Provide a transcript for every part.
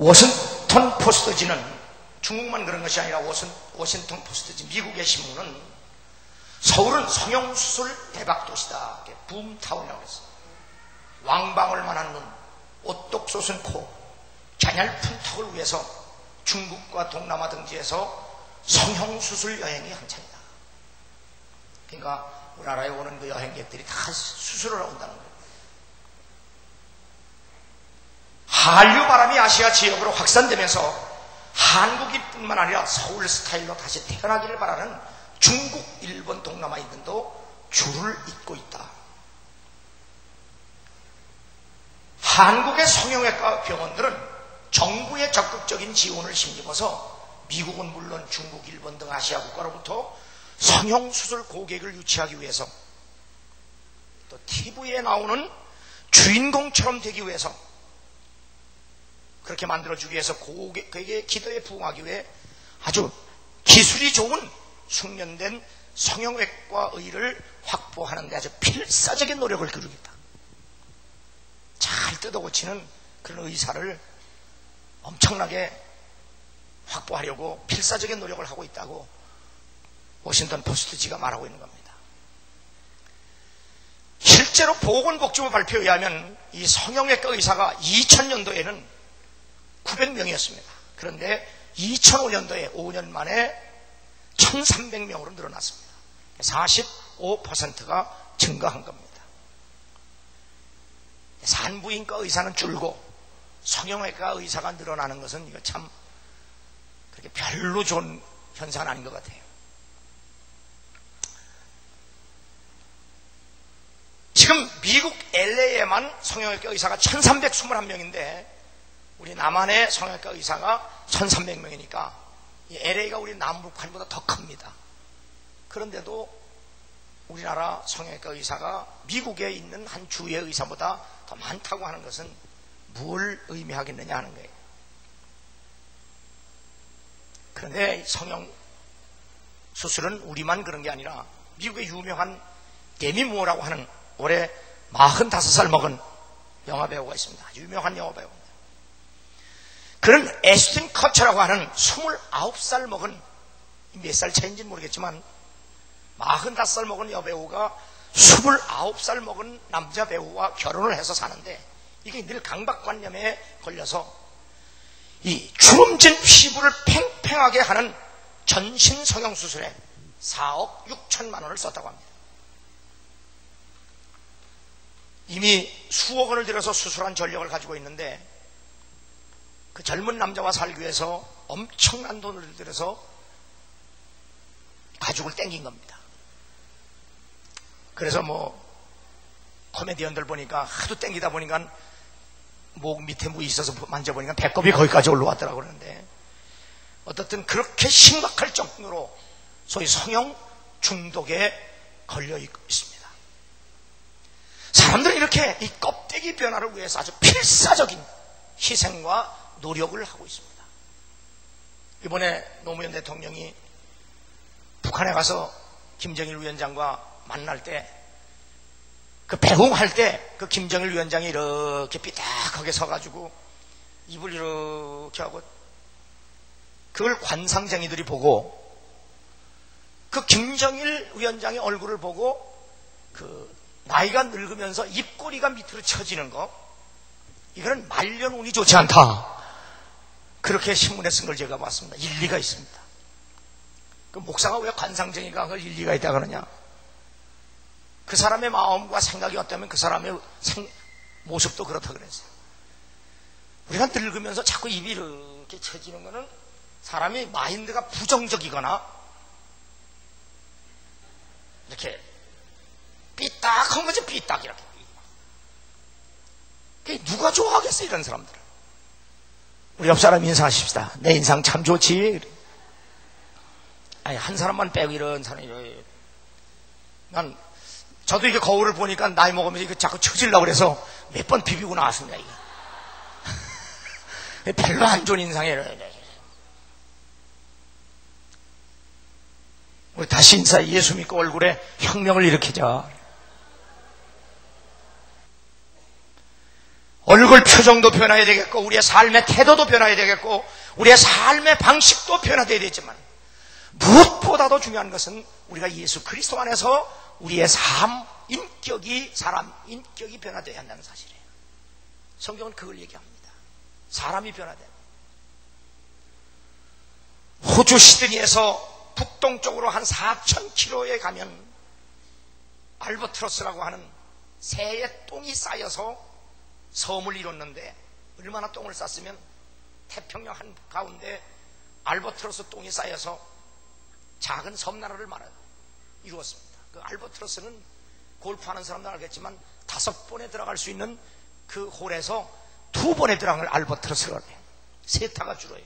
워싱턴 포스트지는 중국만 그런 것이 아니라 워싱턴 포스트지 미국의 신문은 서울은 성형수술 대박도시다, 붐타운이라고 했어. 왕방울 만한 눈, 오똑 솟은 코, 갸냘픈 턱을 위해서 중국과 동남아 등지에서 성형수술 여행이 한창이다. 그러니까 우리나라에 오는 그 여행객들이 다 수술을 온다는 거예요. 한류 바람이 아시아 지역으로 확산되면서 한국인뿐만 아니라 서울 스타일로 다시 태어나기를 바라는 중국, 일본, 동남아 인들도 줄을 잇고 있다. 한국의 성형외과 병원들은 정부의 적극적인 지원을 힘입어서 미국은 물론 중국, 일본 등 아시아 국가로부터 성형수술 고객을 유치하기 위해서, 또 TV에 나오는 주인공처럼 되기 위해서, 그렇게 만들어주기 위해서 고객의 기도에 부응하기 위해 아주 기술이 좋은 숙련된 성형외과 의를 확보하는 데 아주 필사적인 노력을 기울이겠다. 잘 뜯어고치는 그런 의사를 엄청나게 확보하려고 필사적인 노력을 하고 있다고 워싱턴 포스트지가 말하고 있는 겁니다. 실제로 보건복지부 발표에 의하면 이 성형외과 의사가 2000년도에는 900명이었습니다. 그런데 2005년도에 5년 만에 1300명으로 늘어났습니다. 45%가 증가한 겁니다. 산부인과 의사는 줄고 성형외과 의사가 늘어나는 것은 이거 참 그렇게 별로 좋은 현상은 아닌 것 같아요. 지금 미국 LA에만 성형외과 의사가 1321명인데 우리 남한의 성형외과 의사가 1300명이니까 LA가 우리 남북한보다 더 큽니다. 그런데도 우리나라 성형외과 의사가 미국에 있는 한 주의 의사보다 더 많다고 하는 것은 뭘 의미하겠느냐 하는 거예요. 그런데 성형수술은 우리만 그런 게 아니라 미국의 유명한 데미 무어라고 하는 올해 45살 먹은 영화배우가 있습니다. 아주 유명한 영화배우입니다. 그런 애스틴 커처라고 하는 29살 먹은, 몇 살 차인지는 모르겠지만 45살 먹은 여배우가 29살 먹은 남자 배우와 결혼을 해서 사는데, 이게 늘 강박관념에 걸려서 이 주름진 피부를 팽팽하게 하는 전신 성형수술에 4억 6천만 원을 썼다고 합니다. 이미 수억 원을 들여서 수술한 전력을 가지고 있는데 그 젊은 남자와 살기 위해서 엄청난 돈을 들여서 가죽을 땡긴 겁니다. 그래서 코미디언들 보니까 하도 땡기다 보니까 목 밑에 뭐 있어서 만져보니까 배꼽이 거기까지 올라왔더라고 그러는데, 어떻든 그렇게 심각할 정도로 소위 성형 중독에 걸려 있습니다. 사람들은 이렇게 이 껍데기 변화를 위해서 아주 필사적인 희생과 노력을 하고 있습니다. 이번에 노무현 대통령이 북한에 가서 김정일 위원장과 만날 때, 그 배웅할 때 그 김정일 위원장이 이렇게 삐딱하게 서가지고 입을 이렇게 하고, 그걸 관상쟁이들이 보고 그 김정일 위원장의 얼굴을 보고 그 나이가 늙으면서 입꼬리가 밑으로 처지는 거, 이거는 말년 운이 좋지 않다, 그렇게 신문에 쓴 걸 제가 봤습니다. 일리가 있습니다. 그 목사가 왜 관상쟁이가 그걸 일리가 있다 그러냐? 그 사람의 마음과 생각이 어떠면 그 사람의 모습도 그렇다 그랬어요. 우리가 늙으면서 자꾸 입이 이렇게 처지는 거는 사람이 마인드가 부정적이거나 이렇게 삐딱한 거지, 삐딱 이렇게. 누가 좋아하겠어 이런 사람들. 우리 옆 사람 인사하십시다. 내 인상 참 좋지. 아니, 한 사람만 빼고 이런 사람이, 저도 이게 거울을 보니까 나이 먹으면서 이거 자꾸 처지려고 그래서 몇 번 비비고 나왔습니다, 이게. 별로 안 좋은 인상이에요. 우리 다시 인사해. 예수 믿고 얼굴에 혁명을 일으키자. 얼굴 표정도 변해야 되겠고, 우리의 삶의 태도도 변해야 되겠고, 우리의 삶의 방식도 변화되어야 되지만, 무엇보다도 중요한 것은 우리가 예수 그리스도 안에서 우리의 사람 인격이 변화되어야 한다는 사실이에요. 성경은 그걸 얘기합니다. 사람이 변화된다. 호주 시드니에서 북동쪽으로 한 4,000km에 가면 알버트로스라고 하는 새의 똥이 쌓여서 섬을 이뤘는데, 얼마나 똥을 쌌으면 태평양 한가운데 알버트로스 똥이 쌓여서 작은 섬나라를 이루었습니다. 그 알버트로스는 골프하는 사람도 알겠지만 5번에 들어갈 수 있는 그 홀에서 2번에 들어간 걸 알버트로스라고 해요. 세타가 줄어요.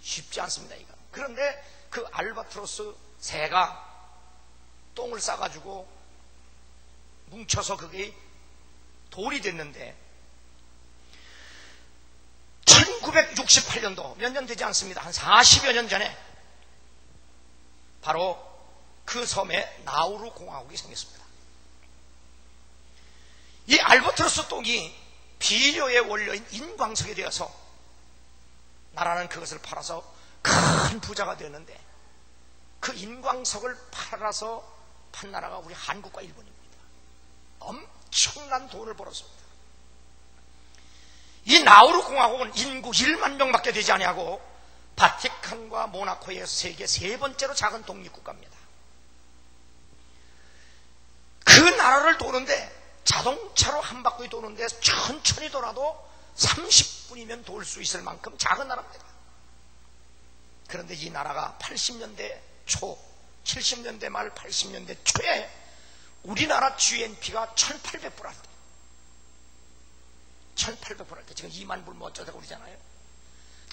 쉽지 않습니다, 이거. 그런데 그 알바트로스 새가 똥을 싸가지고 뭉쳐서 그게 돌이 됐는데, 1968년도, 몇 년 되지 않습니다. 한 40여 년 전에 바로 그 섬에 나우루 공화국이 생겼습니다. 이 알바트로스 똥이 비료의 원료인 인광석이 되어서 나라는 그것을 팔아서 큰 부자가 되었는데, 그 인광석을 팔아서 판 나라가 우리 한국과 일본입니다. 엄청난 돈을 벌었습니다. 이 나우루 공화국은 인구 1만 명밖에 되지 아니하고 바티칸과 모나코에 이어서 세계 3번째로 작은 독립국가입니다. 그 나라를 도는데, 자동차로 한 바퀴 도는데 천천히 돌아도 30분이면 돌 수 있을 만큼 작은 나라입니다. 그런데 이 나라가 80년대 초, 70년대 말 80년대 초에 우리나라 GNP가 1,800불 할 때, 1,800불 할 때, 지금 2만 불 뭐 어쩌다가 그러잖아요.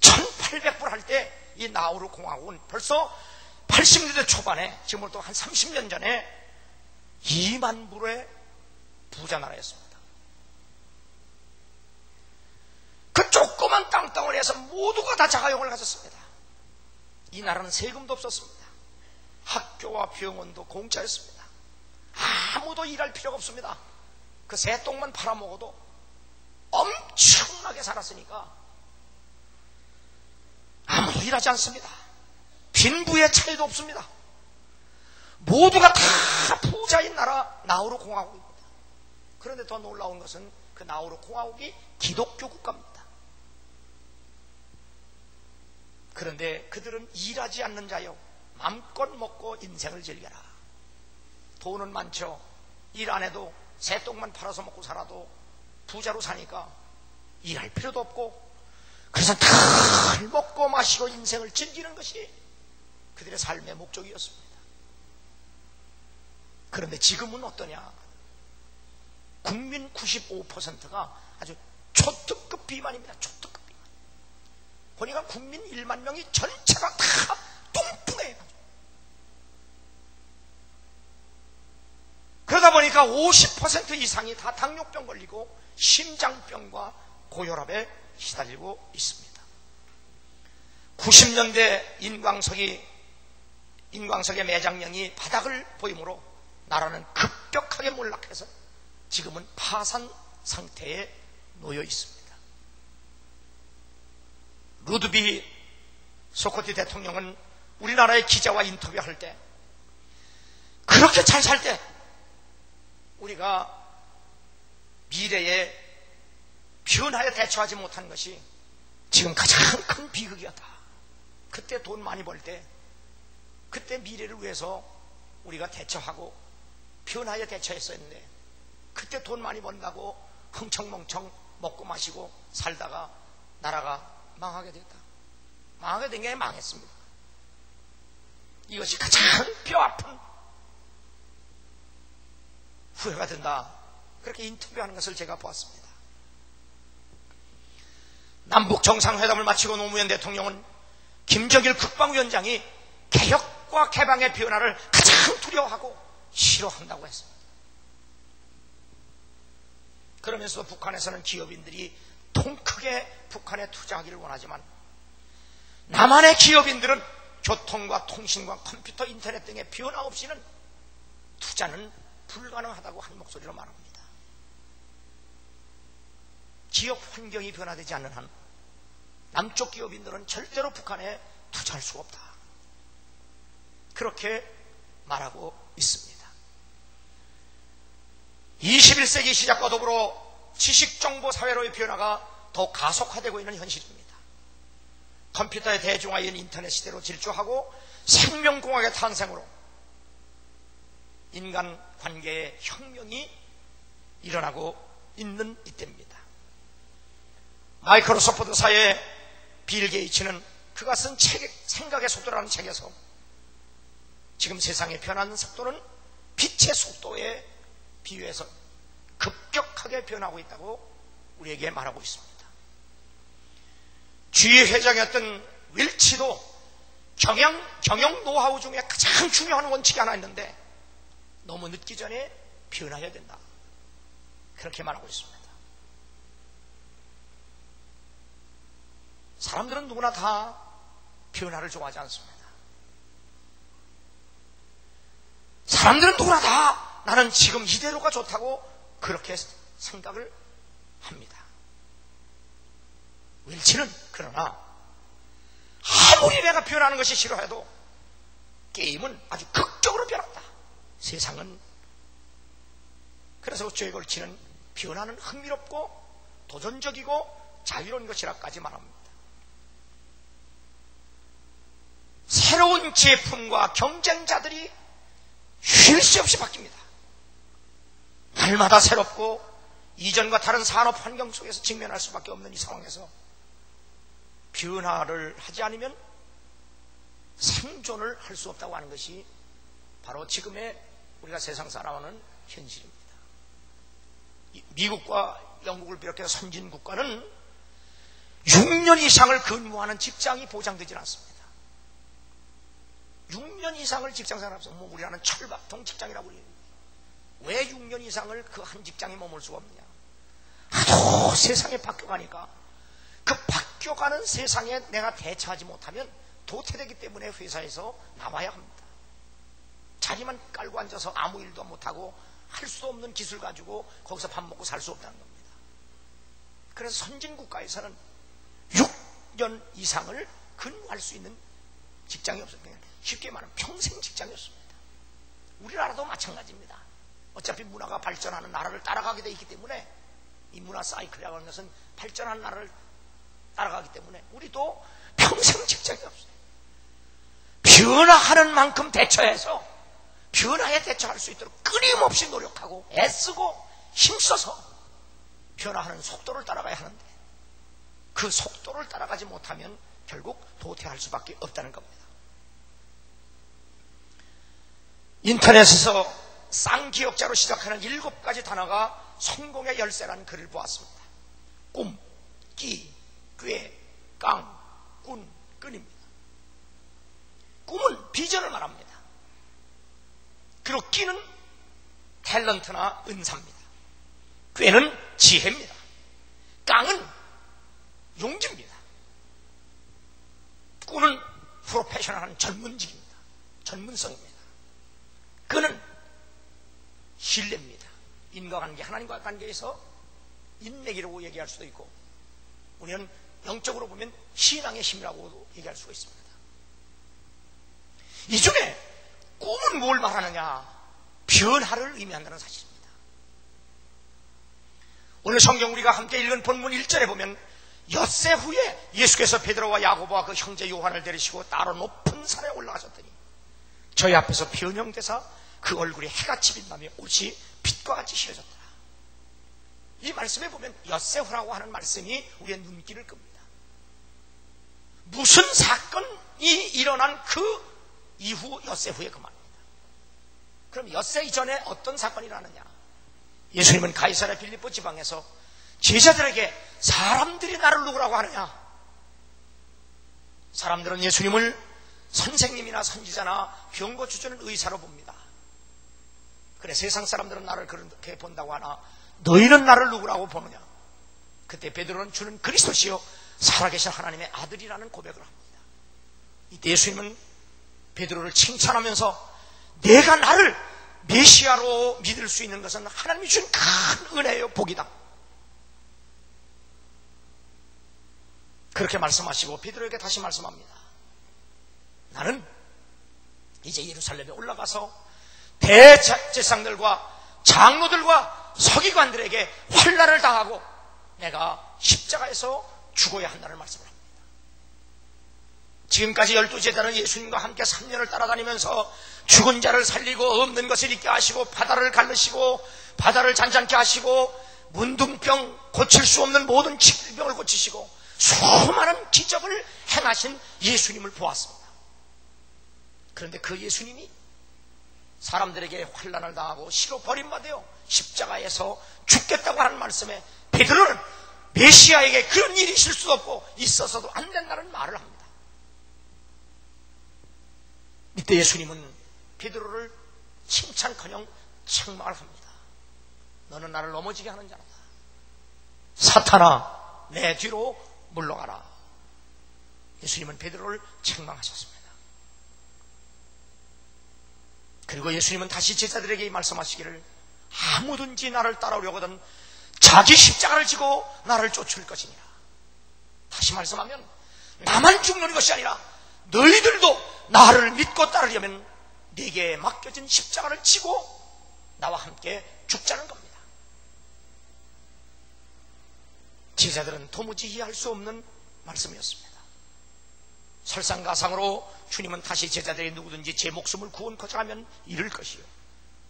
1,800불 할 때 이 나우루 공화국은 벌써 80년대 초반에, 지금부터 한 30년 전에 2만 불의 부자 나라였습니다. 그 조그만 땅덩어리에서 모두가 다 자가용을 가졌습니다. 이 나라는 세금도 없었습니다. 학교와 병원도 공짜였습니다. 아무도 일할 필요가 없습니다. 그 새똥만 팔아먹어도 엄청나게 살았으니까 아무도 일하지 않습니다. 빈부의 차이도 없습니다. 모두가 다 부자인 나라 나우루 공화국입니다. 그런데 더 놀라운 것은 그 나우루 공화국이 기독교 국가입니다. 그런데 그들은 일하지 않는 자요, 맘껏 먹고 인생을 즐겨라. 돈은 많죠. 일 안 해도 새똥만 팔아서 먹고 살아도 부자로 사니까 일할 필요도 없고, 그래서 잘 먹고 마시고 인생을 즐기는 것이 그들의 삶의 목적이었습니다. 그런데 지금은 어떠냐? 국민 95%가 아주 초특급 비만입니다. 초특급 비만. 보니까 국민 1만 명이 전체가 다 뚱뚱해요. 그러다 보니까 50% 이상이 다 당뇨병 걸리고 심장병과 고혈압에 시달리고 있습니다. 90년대 인광석의 매장량이 바닥을 보이므로 나라는 급격하게 몰락해서 지금은 파산 상태에 놓여 있습니다. 루드비 소코티 대통령은 우리나라의 기자와 인터뷰할 때, 그렇게 잘 살 때 우리가 미래에 변화에 대처하지 못한 것이 지금 가장 큰 비극이었다. 그때 돈 많이 벌 때, 그때 미래를 위해서 우리가 대처하고 변화에 대처했어야 했는데, 그때 돈 많이 번다고 흥청멍청 먹고 마시고 살다가 나라가 망하게 됐다. 망하게 된 게 망했습니다. 이것이 가장 뼈아픈 후회가 된다. 그렇게 인터뷰하는 것을 제가 보았습니다. 남북 정상회담을 마치고 노무현 대통령은 김정일 국방위원장이 개혁과 개방의 변화를 가장 두려워하고 싫어한다고 했습니다. 그러면서도 북한에서는 기업인들이 통 크게 북한에 투자하기를 원하지만, 남한의 기업인들은 교통과 통신과 컴퓨터, 인터넷 등의 변화 없이는 투자는 불가능하다고 한 목소리로 말합니다. 기업 환경이 변화되지 않는 한 남쪽 기업인들은 절대로 북한에 투자할 수가 없다. 그렇게 말하고 있습니다. 21세기 시작과 더불어 지식정보사회로의 변화가 더 가속화되고 있는 현실입니다. 컴퓨터의 대중화인 인터넷 시대로 질주하고 생명공학의 탄생으로 인간 관계의 혁명이 일어나고 있는 이때입니다. 마이크로소프트사의 빌 게이츠는 그가 쓴 책, 생각의 속도라는 책에서 지금 세상의 변하는 속도는 빛의 속도에 비유해서 급격하게 변하고 있다고 우리에게 말하고 있습니다. 주의회장이었던 윌치도 경영 노하우 중에 가장 중요한 원칙이 하나 있는데 너무 늦기 전에 변화해야 된다. 그렇게 말하고 있습니다. 사람들은 누구나 다 변화를 좋아하지 않습니다. 사람들은 누구나 다 나는 지금 이대로가 좋다고 그렇게 생각을 합니다. 윌치는 그러나 아무리 내가 변하는 것이 싫어해도 게임은 아주 극적으로 변한다. 세상은 그래서 죄에 걸치는 변화는 흥미롭고 도전적이고 자유로운 것이라까지 말합니다. 새로운 제품과 경쟁자들이 쉴 새 없이 바뀝니다. 날마다 새롭고 이전과 다른 산업 환경 속에서 직면할 수밖에 없는 이 상황에서 변화를 하지 않으면 생존을 할 수 없다고 하는 것이 바로 지금의 우리가 세상 살아오는 현실입니다. 미국과 영국을 비롯해서 선진 국가는 6년 이상을 근무하는 직장이 보장되지 않습니다. 6년 이상을 직장생활하면서 우리나라는 철밥통 직장이라고 그래요. 왜 6년 이상을 그 한 직장에 머물 수가 없느냐? 하도 세상에 바뀌어가니까 그 바뀌어가는 세상에 내가 대처하지 못하면 도태되기 때문에 회사에서 나와야 합니다. 자리만 깔고 앉아서 아무 일도 못하고 할 수 없는 기술 가지고 거기서 밥 먹고 살 수 없다는 겁니다. 그래서 선진국가에서는 6년 이상을 근무할 수 있는 직장이 없었거든요. 쉽게 말하면 평생 직장이었습니다. 우리나라도 마찬가지입니다. 어차피 문화가 발전하는 나라를 따라가게 되어 있기 때문에 이 문화 사이클이라고 하는 것은 발전하는 나라를 따라가기 때문에 우리도 평생 직장이 없어요. 변화하는 만큼 대처해서 변화에 대처할 수 있도록 끊임없이 노력하고 애쓰고 힘써서 변화하는 속도를 따라가야 하는데 그 속도를 따라가지 못하면 결국 도태할 수밖에 없다는 겁니다. 인터넷에서 쌍기역자로 시작하는 7가지 단어가 성공의 열쇠라는 글을 보았습니다. 꿈, 끼, 꾀, 깡, 꾼, 끈입니다. 꿈은 비전을 말합니다. 그리고 끼는 탤런트나 은사입니다. 꾀는 지혜입니다. 깡은 용기입니다. 꾼은 프로페셔널한 전문직입니다. 전문성입니다. 끈은 신뢰입니다. 인과관계, 하나님과 관계에서 인맥이라고 얘기할 수도 있고 우리는 영적으로 보면 신앙의 힘이라고 얘기할 수가 있습니다. 이 중에 꿈은 뭘 말하느냐? 변화를 의미한다는 사실입니다. 오늘 성경 우리가 함께 읽은 본문 1절에 보면 엿새 후에 예수께서 베드로와 야고보와 그 형제 요한을 데리시고 따로 높은 산에 올라가셨더니 저희 앞에서 변형되사 그 얼굴에 해같이 빛나며 옷이 빛과 같이 휘어졌더라. 이 말씀에 보면 엿새 후라고 하는 말씀이 우리의 눈길을 끕니다. 무슨 사건이 일어난 그 이후 엿새 후에 그 말입니다. 그럼 엿새 이전에 어떤 사건이 일어나느냐? 예수님은 가이사랴 빌립보 지방에서 제자들에게 사람들이 나를 누구라고 하느냐? 사람들은 예수님을 선생님이나 선지자나 병 고쳐주는 의사로 봅니다. 그래 세상 사람들은 나를 그렇게 본다고 하나 너희는 나를 누구라고 보느냐? 그때 베드로는 주는 그리스도시요 살아계신 하나님의 아들이라는 고백을 합니다. 이때 예수님은 베드로를 칭찬하면서 내가 나를 메시아로 믿을 수 있는 것은 하나님이 준 큰 은혜요 복이다. 그렇게 말씀하시고 베드로에게 다시 말씀합니다. 나는 이제 예루살렘에 올라가서 대제사장들과 장로들과 서기관들에게 환난을 당하고 내가 십자가에서 죽어야 한다는 말씀을 합니다. 지금까지 12제자는 예수님과 함께 3년을 따라다니면서 죽은 자를 살리고 없는 것을 있게 하시고 바다를 갈르시고 바다를 잔잔케 하시고 문둥병, 고칠 수 없는 모든 질병을 고치시고 수많은 기적을 행하신 예수님을 보았습니다. 그런데 그 예수님이 사람들에게 환난을 당하고 시로 버림받아요 십자가에서 죽겠다고 하는 말씀에 베드로는 메시아에게 그런 일이 있을 수도 없고 있어서도 안 된다는 말을 합니다. 이때 예수님은 베드로를 칭찬커녕 책망을 합니다. 너는 나를 넘어지게 하는 자로다. 사탄아, 내 뒤로 물러가라. 예수님은 베드로를 책망하셨습니다. 그리고 예수님은 다시 제자들에게 말씀하시기를 아무든지 나를 따라오려거든 자기 십자가를 지고 나를 쫓을 것이니라. 다시 말씀하면 나만 죽는 것이 아니라 너희들도 나를 믿고 따르려면 네게 맡겨진 십자가를 지고 나와 함께 죽자는 겁니다. 제자들은 도무지 이해할 수 없는 말씀이었습니다. 설상가상으로 주님은 다시 제자들이 누구든지 제 목숨을 구원코자 하면 잃을 것이요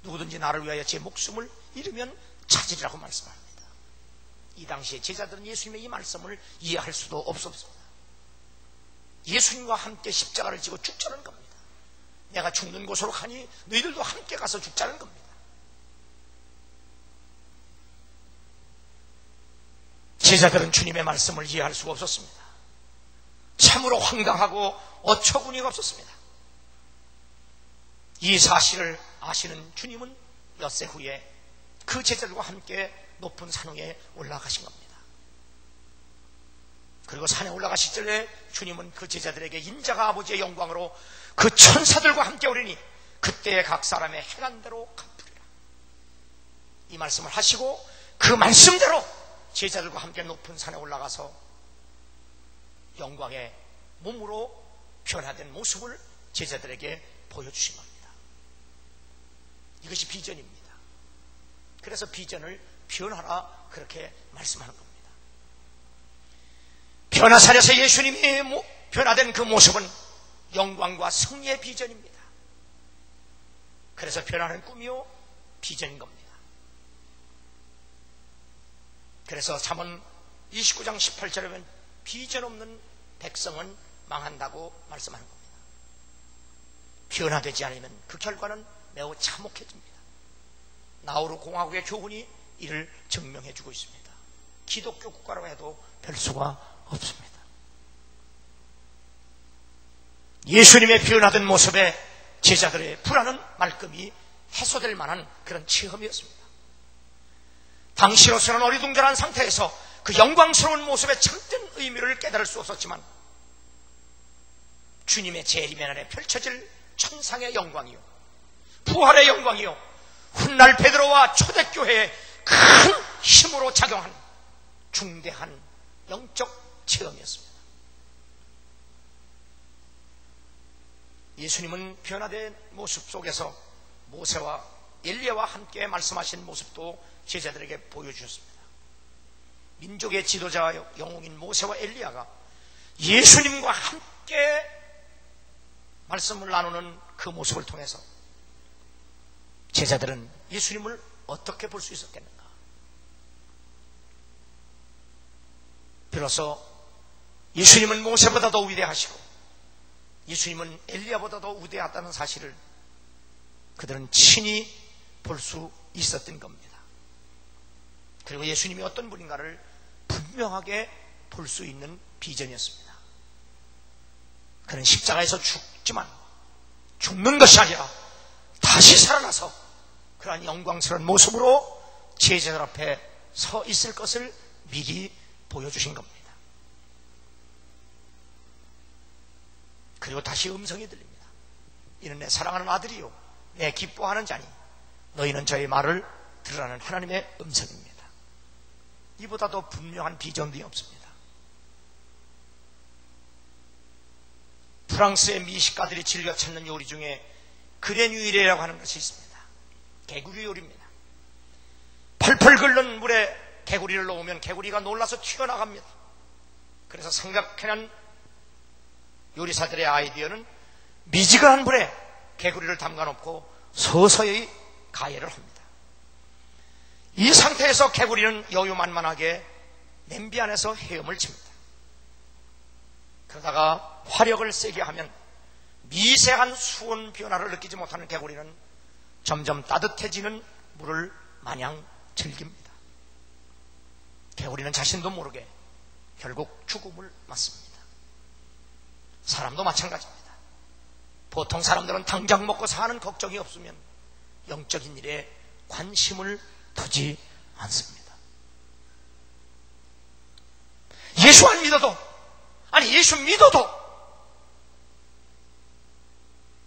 누구든지 나를 위하여 제 목숨을 잃으면 찾으리라고 말씀합니다. 이 당시에 제자들은 예수님의 이 말씀을 이해할 수도 없었습니다. 예수님과 함께 십자가를 지고 죽자는 겁니다. 내가 죽는 곳으로 가니 너희들도 함께 가서 죽자는 겁니다. 제자들은 주님의 말씀을 이해할 수가 없었습니다. 참으로 황당하고 어처구니가 없었습니다. 이 사실을 아시는 주님은 엿새 후에 그 제자들과 함께 높은 산 위에 올라가신 겁니다. 그리고 산에 올라가실 때에 주님은 그 제자들에게 인자가 아버지의 영광으로 그 천사들과 함께 오리니 그때 각 사람의 행한 대로 갚으리라. 이 말씀을 하시고 그 말씀대로 제자들과 함께 높은 산에 올라가서 영광의 몸으로 변화된 모습을 제자들에게 보여주신 겁니다. 이것이 비전입니다. 그래서 비전을 변화라 그렇게 말씀하는 겁니다. 변화산에서 예수님이 변화된 그 모습은 영광과 승리의 비전입니다. 그래서 변화는 꿈이요 비전인 겁니다. 그래서 잠언 29장 18절에 보면 비전 없는 백성은 망한다고 말씀하는 겁니다. 변화되지 않으면 그 결과는 매우 참혹해집니다. 나우루 공화국의 교훈이 이를 증명해 주고 있습니다. 기독교 국가라고 해도 별 수가 없습니다. 예수님의 변화된 모습에 제자들의 불안은 말끔히 해소될 만한 그런 체험이었습니다. 당시로서는 어리둥절한 상태에서 그 영광스러운 모습의 참된 의미를 깨달을 수 없었지만 주님의 재림의 날에 펼쳐질 천상의 영광이요 부활의 영광이요 훗날 베드로와 초대교회의 큰 힘으로 작용한 중대한 영적 체험이었습니다. 예수님은 변화된 모습 속에서 모세와 엘리야와 함께 말씀하신 모습도 제자들에게 보여주셨습니다. 민족의 지도자 영웅인 모세와 엘리야가 예수님과 함께 말씀을 나누는 그 모습을 통해서 제자들은 예수님을 어떻게 볼 수 있었겠는가? 비로소 예수님은 모세보다도 위대하시고 예수님은 엘리야보다도 위대하다는 사실을 그들은 친히 볼 수 있었던 겁니다. 그리고 예수님이 어떤 분인가를 분명하게 볼 수 있는 비전이었습니다. 그는 십자가에서 죽지만 죽는 것이 아니라 다시 살아나서 그러한 영광스러운 모습으로 제자들 앞에 서 있을 것을 미리 보여주신 겁니다. 그리고 다시 음성이 들립니다. 이는 내 사랑하는 아들이요 내 기뻐하는 자니 너희는 저의 말을 들으라는 하나님의 음성입니다. 이보다 더 분명한 비전이 없습니다. 프랑스의 미식가들이 즐겨 찾는 요리 중에 그레뉴일이라고 하는 것이 있습니다. 개구리 요리입니다. 펄펄 끓는 물에 개구리를 넣으면 개구리가 놀라서 튀어나갑니다. 그래서 생각해낸 요리사들의 아이디어는 미지근한 물에 개구리를 담가놓고 서서히 가열을 합니다. 이 상태에서 개구리는 여유만만하게 냄비 안에서 헤엄을 칩니다. 그러다가 화력을 세게 하면 미세한 수온 변화를 느끼지 못하는 개구리는 점점 따뜻해지는 물을 마냥 즐깁니다. 개구리는 자신도 모르게 결국 죽음을 맞습니다. 사람도 마찬가지입니다. 보통 사람들은 당장 먹고 사는 걱정이 없으면 영적인 일에 관심을 두지 않습니다. 예수 안 믿어도, 아니 예수 믿어도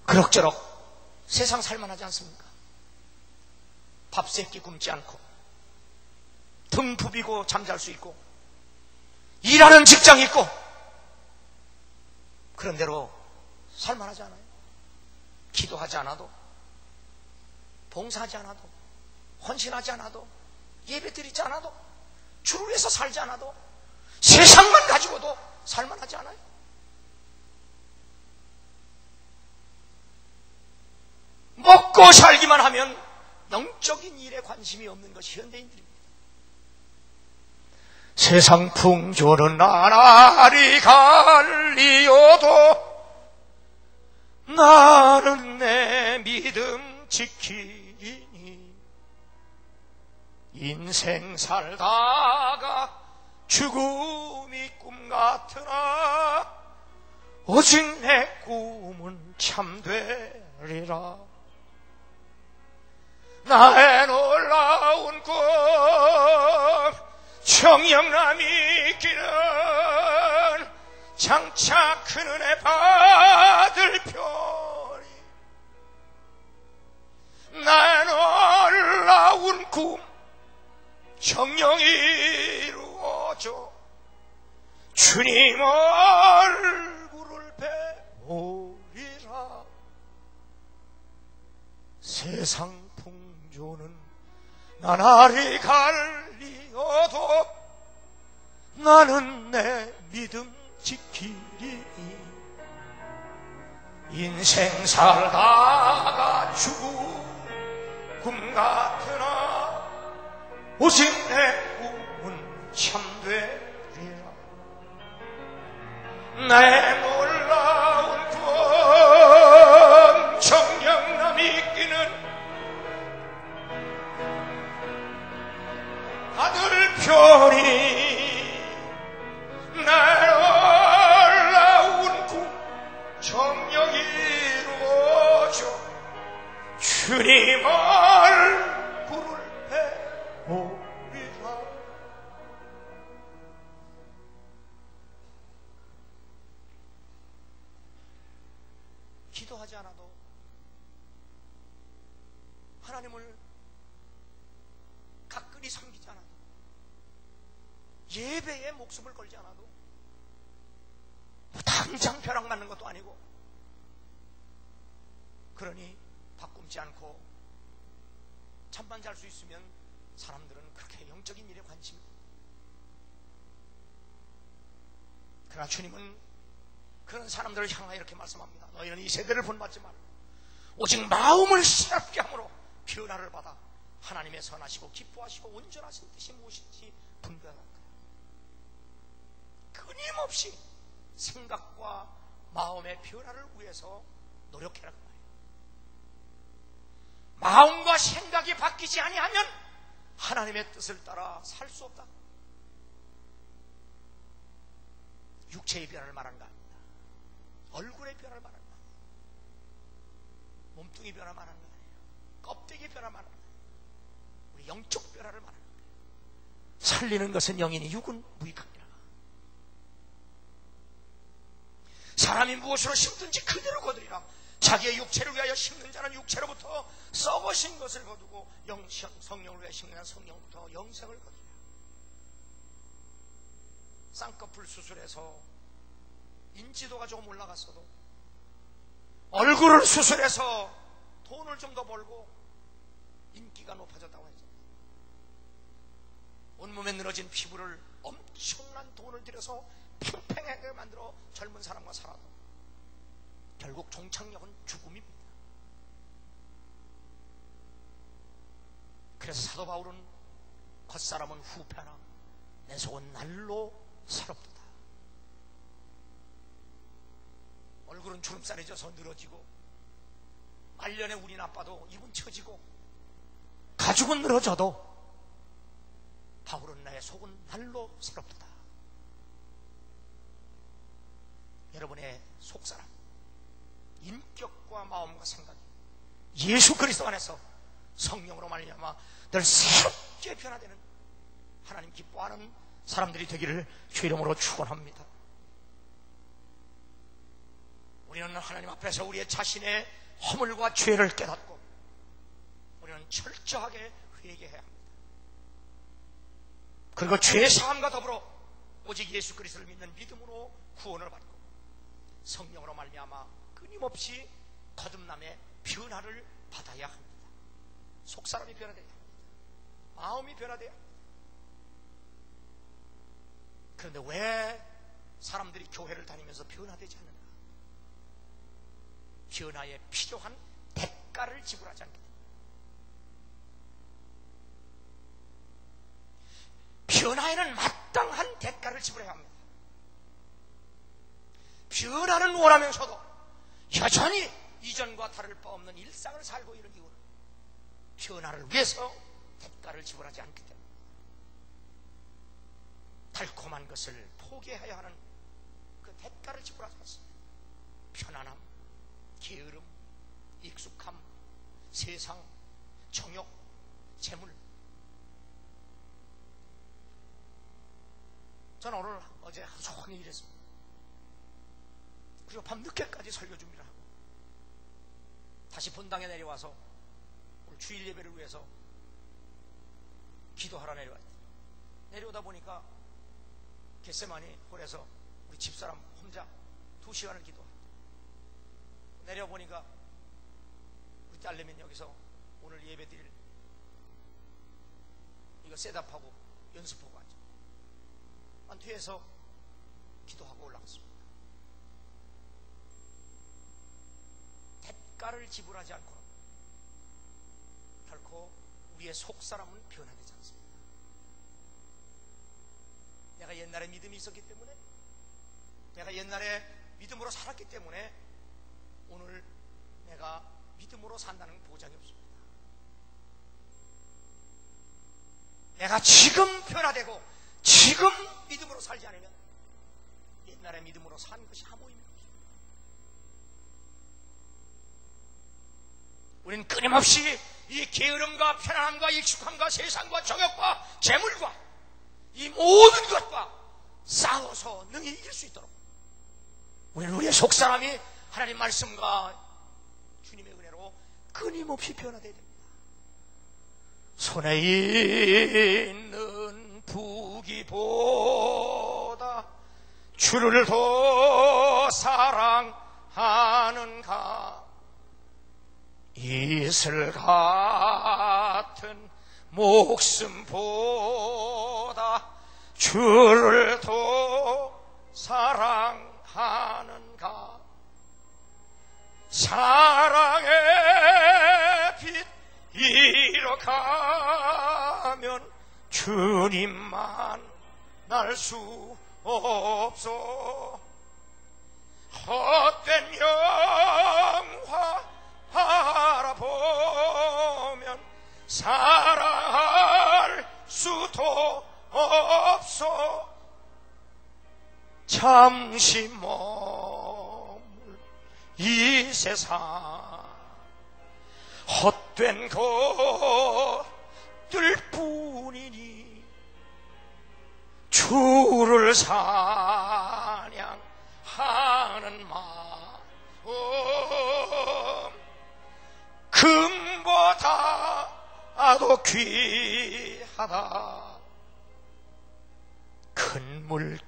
그럭저럭 세상 살만하지 않습니까? 밥 세 끼 굶지 않고 등 부비고 잠잘 수 있고 일하는 직장이 있고 그런 대로 살만하지 않아요? 기도하지 않아도, 봉사하지 않아도, 헌신하지 않아도, 예배 드리지 않아도, 주를 위해서 살지 않아도, 세상만 가지고도 살만하지 않아요? 먹고 살기만 하면 영적인 일에 관심이 없는 것이 현대인들입니다. 세상 풍조는 나날이 갈리어도 나는 내 믿음 지키니 인생 살다가 죽음이 꿈 같으나 오직 내 꿈은 참되리라. 나의 놀라운 꿈 청영남이 있기는 장차 큰 은혜 받을 편이 나의 놀라운 꿈 정령이 이루어져 주님 얼굴을 배우리라. 세상 풍조는 나날이 갈리어도 나는 내 믿음 지키리. 인생 살다가 죽음 같으나 오직 내 꿈은 참되리라. 내 놀라운 꿈 정령남 있기는 아들 편이 내 놀라운 꿈 정령이 이루어져 주님 얼굴을 배우리라. 기도하지 않아도 하나님을 가까이 섬기지 않아도 예배에 목숨을 걸지 않아도 뭐 당장 벼락 맞는 것도 아니고 그러니 밥 굶지 않고 잠만 잘 수 있으면 사람들은 그렇게 영적인 일에 관심이. 그러나 주님은 그런 사람들을 향하여 이렇게 말씀합니다. 너희는 이 세대를 본받지 말고 오직 마음을 새롭게 함으로 변화를 받아 하나님의 선하시고 기뻐하시고 온전하신 뜻이 무엇인지 분별하라. 끊임없이 생각과 마음의 변화를 위해서 노력해라. 마음과 생각이 바뀌지 아니하면 하나님의 뜻을 따라 살 수 없다. 육체의 변화를 말하는 거 아닙니다. 얼굴의 변화를 말하는 거 아니에요. 몸뚱이 변화 말하는 거 아니에요. 껍데기 변화 말하는 거 아니에요. 우리 영적 변화를 말하는 거예요. 살리는 것은 영이니 육은 무익합니다. 사람이 무엇으로 심든지 그대로 거두리라. 자기의 육체를 위하여 심는 자는 육체로부터 썩으신 것을 거두고 성령을 위하여 심는 자는 성령부터 영생을 거두리라. 쌍꺼풀 수술해서 인지도가 조금 올라갔어도 얼굴을 수술해서 돈을 좀 더 벌고 인기가 높아졌다고 하죠. 온몸에 늘어진 피부를 엄청난 돈을 들여서 팽팽하게 만들어 젊은 사람과 살아도 결국 종착역은 죽음입니다. 그래서 사도 바울은 겉사람은 후패나 내 속은 날로 새롭도다. 얼굴은 주름살이 져서 늘어지고 말년에 운이 나빠도 입은 처지고 가죽은 늘어져도 바울은 나의 속은 날로 새롭도다. 여러분의 속사람, 인격과 마음과 생각이 예수 그리스도 안에서 성령으로 말미암아 늘 새롭게 변화되는 하나님 기뻐하는 사람들이 되기를 주 이름으로 축원합니다. 우리는 하나님 앞에서 우리의 자신의 허물과 죄를 깨닫고 우리는 철저하게 회개해야 합니다. 그리고 죄 사함과 더불어 오직 예수 그리스도를 믿는 믿음으로 구원을 받고 성령으로 말미암아 끊임없이 거듭남의 변화를 받아야 합니다. 속사람이 변화돼야 합니다. 마음이 변화돼야 합니다. 그런데 왜 사람들이 교회를 다니면서 변화되지 않는가? 변화에 필요한 대가를 지불하지 않기 때문에. 변화에는 마땅한 대가를 지불해야 합니다. 변화는 원하면서도 여전히 이전과 다를 바 없는 일상을 살고 있는 이유는 변화를 위해서 대가를 지불하지 않기 때문에 달콤한 것을 포기해야 하는 그 대가를 지불하지 않습니다. 편안함, 게으름, 익숙함, 세상, 정욕, 재물. 저는 어제 하루 종일 일했습니다. 그리고 밤 늦게까지 설교 준비를 하고 다시 본당에 내려와서 오늘 주일 예배를 위해서 기도하러 내려오다 보니까 겟세마니 홀에서 우리 집사람 혼자 2시간을 기도합니다. 내려보니까 우리 딸내미는 여기서 오늘 예배 드릴 이거 셋업하고 연습하고 앉아. 난 뒤에서 기도하고 올라갔습니다. 대가를 지불하지 않고는 결코 우리의 속사람은 변화되지 않습니다. 내가 옛날에 믿음이 있었기 때문에, 내가 옛날에 믿음으로 살았기 때문에 오늘 내가 믿음으로 산다는 보장이 없습니다. 내가 지금 변화되고 지금 믿음으로 살지 않으면 옛날에 믿음으로 산 것이 아무 의미가 없습니다. 우리는 끊임없이 이 게으름과 편안함과 익숙함과 세상과 정욕과 재물과 이 모든 것과 싸워서 능히 이길 수 있도록 우리는 우리의 속사람이 하나님 말씀과 주님의 은혜로 끊임없이 변화되어야 됩니다. 손에 있는 부귀보다 주를 더 사랑하는가. 이슬 같은 목숨보다 주를 더 사랑하는가. 사랑의 빛 잃어가면 주님만 날 수 없어. 헛된 영화 바라보면 사랑할 수도 없어. 잠시 머물 이 세상 헛된 것들 뿐이니 주를 사냥하는 마음 금보다도 귀하다. 큰 물결이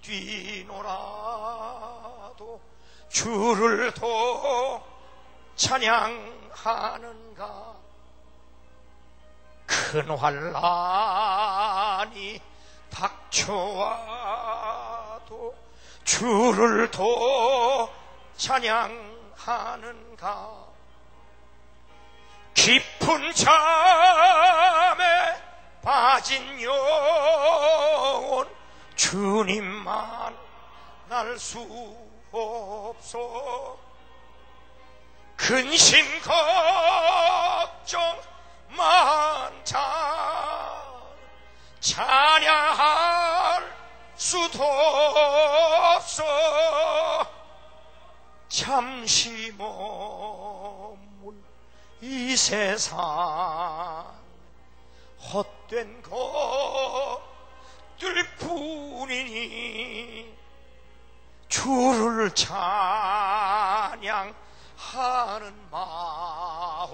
뛰노라도 주를 더 찬양하는가. 큰 환난이 닥쳐와도 주를 더 찬양하는가. 깊은 잠에 빠진 영혼 주님만 날 수 없어. 근심 걱정 만차 찬양할 수도 없어. 잠시 머문 이 세상 헛된 것들 뿐이니 주를 찬양하는 마음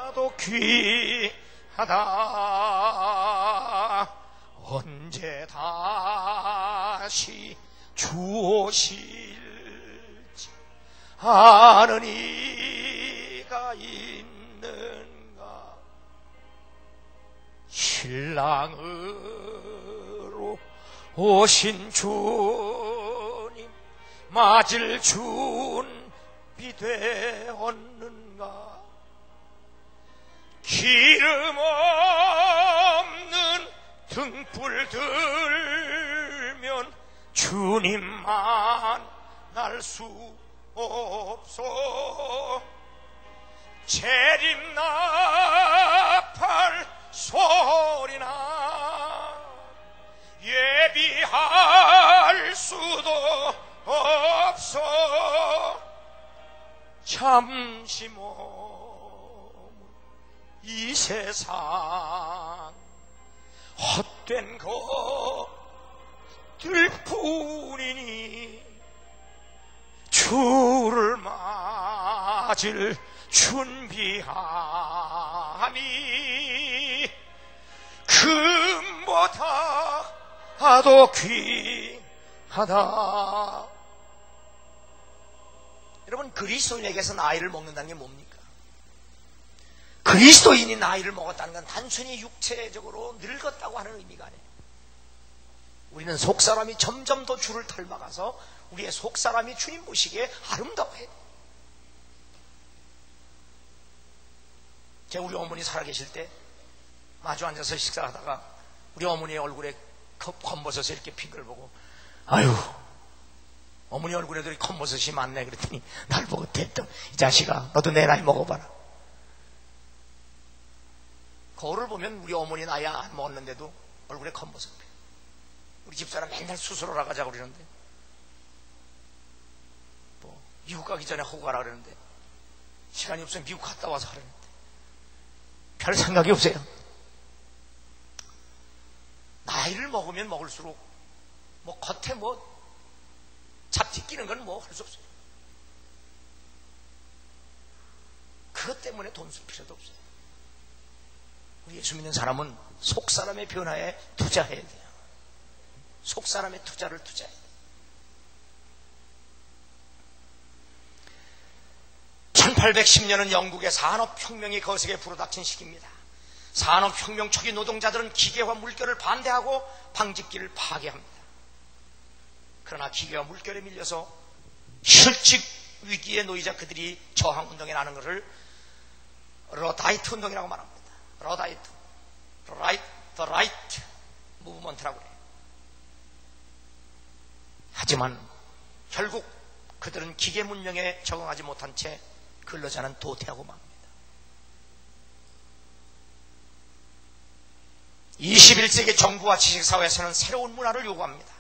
금보다도 귀하다. 언제 다시 주 오실지 아는 이가 있는가. 신랑으로 오신 주님 맞을 준비되었는가. 기름 없는 등불 들면 주님만 날 수 없어. 재림나팔 소리나 예비할 수도 없어. 잠시 머문 이 세상 헛된 것들 뿐이니 주를 맞을 준비함이 금보다도 귀하다. 여러분, 그리스도인에게서 나이를 먹는다는 게 뭡니까? 그리스도인이 나이를 먹었다는 건 단순히 육체적으로 늙었다고 하는 의미가 아니에요. 우리는 속사람이 점점 더 주를 닮아가서 우리의 속사람이 주님 보시기에 아름다워야 돼요. 제가 우리 어머니 살아계실 때 마주 앉아서 식사하다가 우리 어머니의 얼굴에 겉버섯에 이렇게 핑글보고, 아유, 어머니 얼굴에도 겉버섯이 많네. 그랬더니 날 보고 대뜸, 이 자식아, 너도 내 나이 먹어봐라. 거울을 보면 우리 어머니 나이 안 먹었는데도 얼굴에 겉버섯. 우리 집사람 맨날 수술하러 가자고 그러는데, 뭐 미국 가기 전에 하고 가라 그러는데 시간이 없으면 미국 갔다 와서 하라는데 별 생각이 없어요. 나이를 먹으면 먹을수록 뭐 겉에 뭐 잡티 끼는 건 뭐 할 수 없어요. 그것 때문에 돈 쓸 필요도 없어요. 우리 예수 믿는 사람은 속사람의 변화에 투자해야 돼요. 속사람의 투자를 투자해야 돼요. 1810년은 영국의 산업혁명이 거세게 불어닥친 시기입니다. 산업혁명 초기 노동자들은 기계와 물결을 반대하고 방직기를 파괴합니다. 그러나 기계와 물결에 밀려서 실직 위기에 놓이자 그들이 저항운동에 나는 것을 러다이트 운동이라고 말합니다. 러다이트, the right movement라고 해요. 하지만 결국 그들은 기계 문명에 적응하지 못한 채 근로자는 도태하고 맙니다. 21세기 정부와 지식사회에서는 새로운 문화를 요구합니다.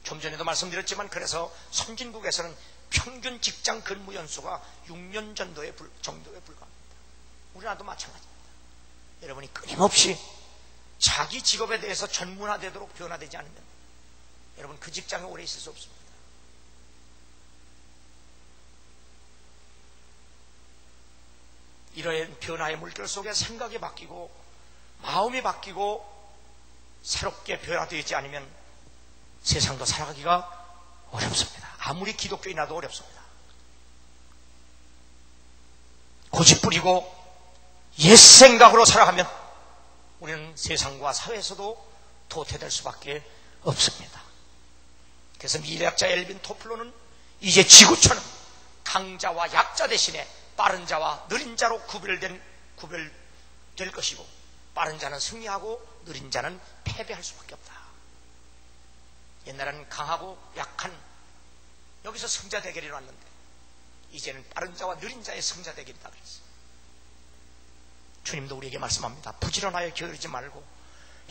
좀 전에도 말씀드렸지만 그래서 선진국에서는 평균 직장 근무 연수가 6년 정도에 불과합니다. 우리나라도 마찬가지입니다. 여러분이 끊임없이 자기 직업에 대해서 전문화되도록 변화되지 않으면 여러분 그 직장에 오래 있을 수 없습니다. 이러한 변화의 물결 속에 생각이 바뀌고 마음이 바뀌고 새롭게 변화되지 않으면 세상도 살아가기가 어렵습니다. 아무리 기독교인이라도 어렵습니다. 고집부리고 옛 생각으로 살아가면 우리는 세상과 사회에서도 도태될 수밖에 없습니다. 그래서 미래학자 엘빈 토플러는 이제 지구촌은 강자와 약자 대신에 빠른 자와 느린 자로 구별될 것이고, 빠른 자는 승리하고 느린 자는 패배할 수밖에 없다. 옛날에는 강하고 약한, 여기서 승자 대결이 일어났는데 이제는 빠른 자와 느린 자의 승자 대결이다 그랬어요. 주님도 우리에게 말씀합니다. 부지런하여 게으르지 말고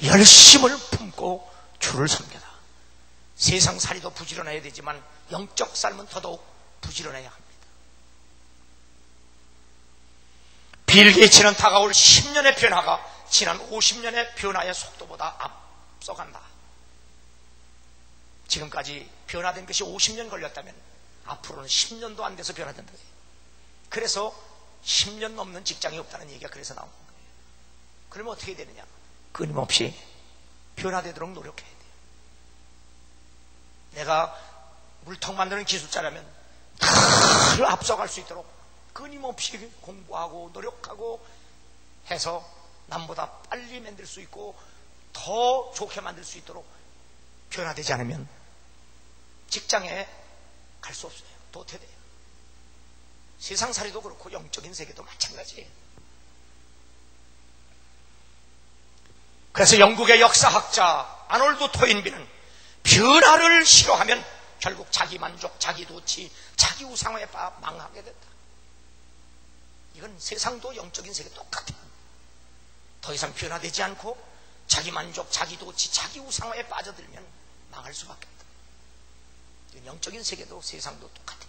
열심을 품고 주를 섬겨라. 세상 살이도 부지런해야 되지만 영적 삶은 더더욱 부지런해야 합니다. 빌 게이츠는 다가올 10년의 변화가 지난 50년의 변화의 속도보다 앞서간다. 지금까지 변화된 것이 50년 걸렸다면 앞으로는 10년도 안 돼서 변화된다. 그래서 10년 넘는 직장이 없다는 얘기가 그래서 나오는 거예요. 그러면 어떻게 되느냐? 끊임없이 변화되도록 노력해야 돼요. 내가 물통 만드는 기술자라면 늘 앞서갈 수 있도록 끊임없이 공부하고 노력하고 해서 남보다 빨리 만들 수 있고 더 좋게 만들 수 있도록 변화되지 않으면 직장에 갈 수 없어요. 도태돼요. 세상살이도 그렇고 영적인 세계도 마찬가지예요. 그래서 영국의 역사학자 아놀드 토인비는 변화를 싫어하면 결국 자기 만족, 자기 도취, 자기 우상화에 망하게 된다. 이건 세상도 영적인 세계 똑같아요. 더 이상 변화되지 않고 자기 만족, 자기 도취, 자기 우상화에 빠져들면 망할 수밖에 없다. 영적인 세계도 세상도 똑같아요.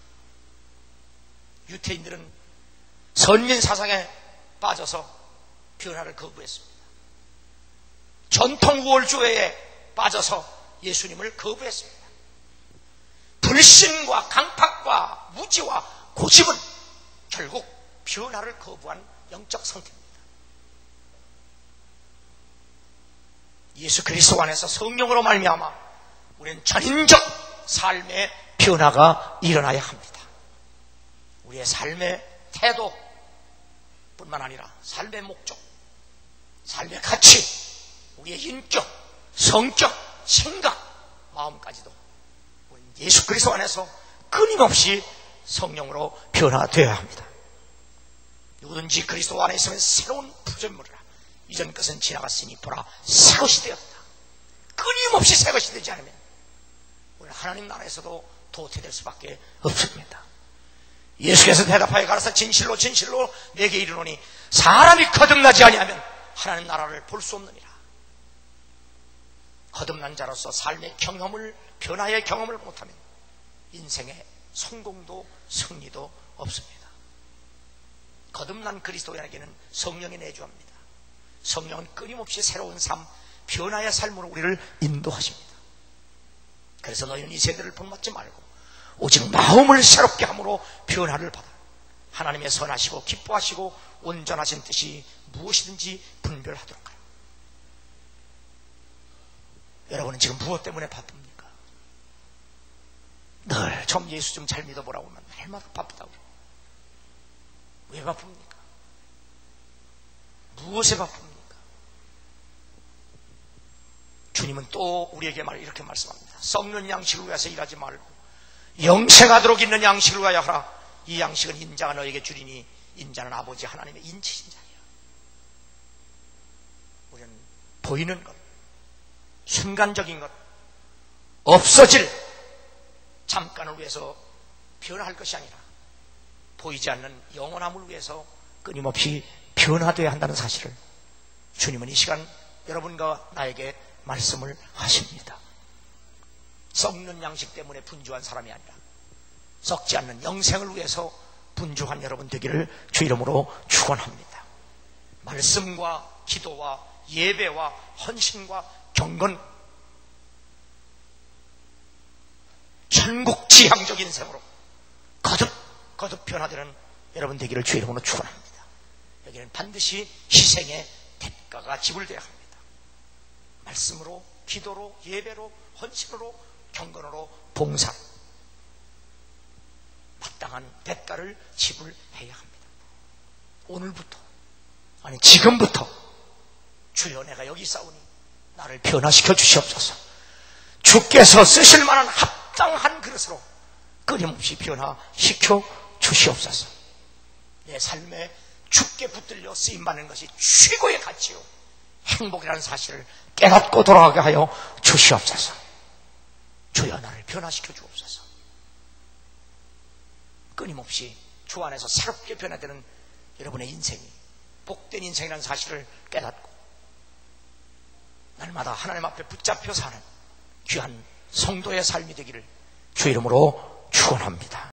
유태인들은 선민 사상에 빠져서 변화를 거부했습니다. 전통 우월주의에 빠져서 예수님을 거부했습니다. 불신과 강팍과 무지와 고집은 결국 변화를 거부한 영적 상태입니다. 예수 그리스도 안에서 성령으로 말미암아 우리는 전인적 삶의 변화가 일어나야 합니다. 우리의 삶의 태도뿐만 아니라 삶의 목적, 삶의 가치, 우리의 인격, 성격, 생각, 마음까지도 우리는 예수 그리스도 안에서 끊임없이 성령으로 변화되어야 합니다. 누구든지 그리스도 안에 있으면 새로운 부전물이라. 이전 것은 지나갔으니 보라 새 것이 되었다. 끊임없이 새 것이 되지 않으면 우리는 하나님 나라에서도 도태될 수밖에 없습니다. 예수께서 대답하여 가라사 진실로 진실로 내게 이르노니 사람이 거듭나지 아니하면 하나님 나라를 볼 수 없느니라. 거듭난 자로서 삶의 경험을, 변화의 경험을 못하면 인생의 성공도 승리도 없습니다. 거듭난 그리스도인에게는 성령이 내주합니다. 성령은 끊임없이 새로운 삶, 변화의 삶으로 우리를 인도하십니다. 그래서 너희는 이 세대를 본받지 말고 오직 마음을 새롭게 함으로 변화를 받아 하나님의 선하시고 기뻐하시고 온전하신 뜻이 무엇이든지 분별하도록 하라. 여러분은 지금 무엇 때문에 바쁩니까? 늘 좀 예수 좀 잘 믿어보라고 하면 날마다 바쁘다고. 왜 바쁩니까? 무엇에 바쁩니까? 주님은 또 우리에게 이렇게 말씀합니다. 썩는 양식을 위해서 일하지 말고 영생하도록 있는 양식을 위하여 하라. 이 양식은 인자가 너에게 주리니 인자는 아버지 하나님의 인치신 자예요. 우리는 보이는 것, 순간적인 것, 없어질 잠깐을 위해서 변화할 것이 아니라 보이지 않는 영원함을 위해서 끊임없이 변화되어야 한다는 사실을 주님은 이 시간 여러분과 나에게 말씀을 하십니다. 썩는 양식 때문에 분주한 사람이 아니라 썩지 않는 영생을 위해서 분주한 여러분 되기를 주 이름으로 축원합니다. 말씀과 기도와 예배와 헌신과 경건, 천국지향적인 생으로 거듭 변화되는 여러분 되기를 주 이름으로 축원합니다. 여기는 반드시 희생의 대가가 지불되어야 합니다. 말씀으로, 기도로, 예배로, 헌신으로 경건으로 봉사, 마땅한 대가를 지불해야 합니다. 오늘부터, 아니 지금부터 주여 내가 여기 있사오니 나를 변화시켜 주시옵소서. 주께서 쓰실 만한 합당한 그릇으로 끊임없이 변화시켜 주시옵소서. 내 삶에 주께 붙들려 쓰임받는 것이 최고의 가치요 행복이라는 사실을 깨닫고 돌아가게 하여 주시옵소서. 주여 나를 변화시켜 주옵소서. 끊임없이 주 안에서 새롭게 변화되는 여러분의 인생이 복된 인생이라는 사실을 깨닫고 날마다 하나님 앞에 붙잡혀 사는 귀한 성도의 삶이 되기를 주 이름으로 축원합니다.